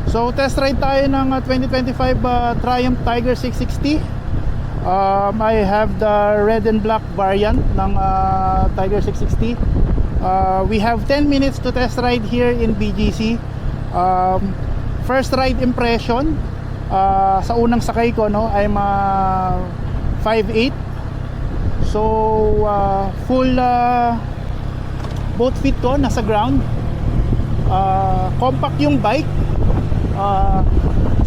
So test ride tayo ng 2025 Triumph Tiger 660. I have the red and black variant ng Tiger 660. We have 10 minutes to test ride here in BGC. First ride impression, sa unang sakay ko, no, I'm 5'8". So full both feet ko nasa ground. Compact yung bike.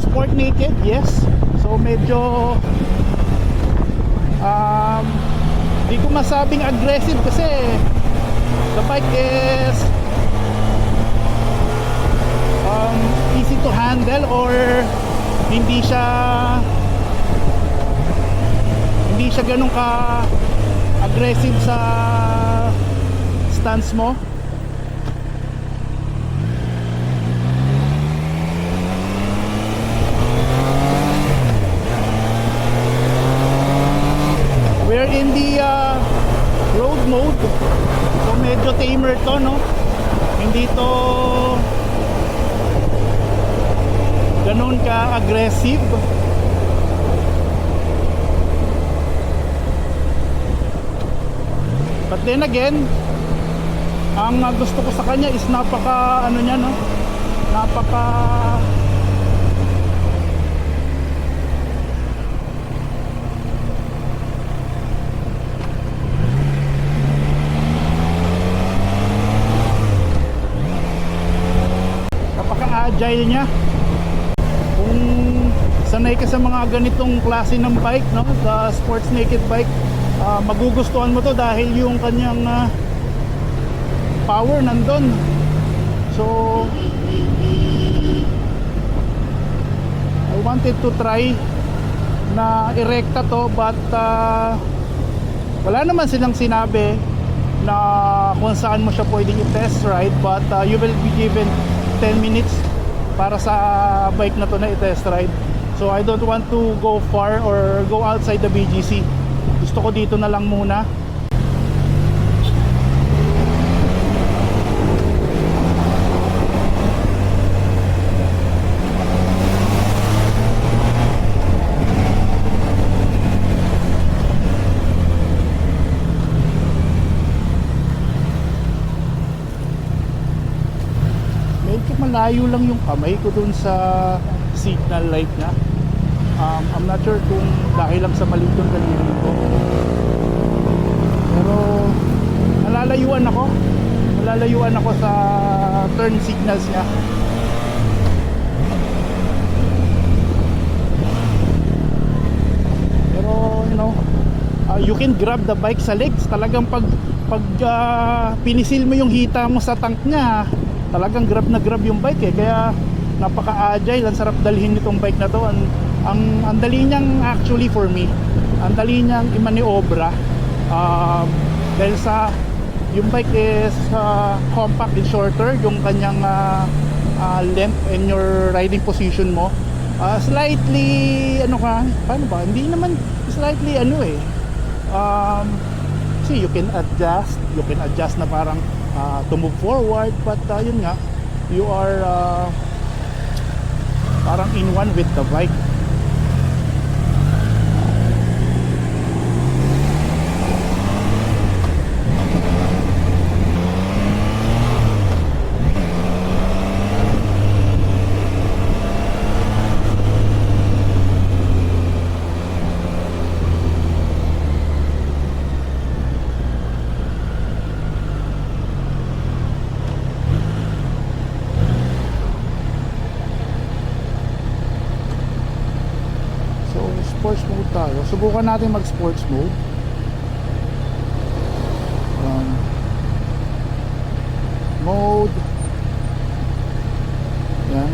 Sport naked, yes. So medyo di ko masabing aggressive kasi the bike is easy to handle, or hindi siya ganun ka aggressive sa stance mo. We're in the road mode. So medyo tamer to, no? Hindi to ganun ka aggressive. But then again, ang gusto ko sa kanya is napaka ano niya, no? Napaka agile niya. Kung sanay ka sa mga ganitong klase ng bike, no, the sports naked bike, magugustuhan mo to dahil yung kanyang power nandun. So I wanted to try na irekta to, but wala naman silang sinabi na kung saan mo siya pwedeng i-test ride, but you will be given 10 minutes para sa bike na to na i-test ride. So I don't want to go far or go outside the BGC. Gusto ko dito na lang muna. Malayo lang yung kamay ko dun sa signal light niya. I'm not sure kung dahil lang sa maliit yung daliri ko, pero nalalayuan ako sa turn signals niya. Pero you know, you can grab the bike sa legs. Talagang pag pinisil mo yung hita mo sa tank niya, talagang grab na grab yung bike eh. Kaya napaka-agile, ang sarap dalhin nitong bike na to. Ang dali niyang, actually for me, ang dali niyang imaniobra, dahil sa yung bike is compact and shorter yung kanyang length and your riding position mo. Slightly paano ba? Hindi naman slightly see, you can adjust na parang to move forward, but yun nga, you are parang in one with the bike. Sports mode tayo. Subukan natin mag sports mode. Mode. Yan.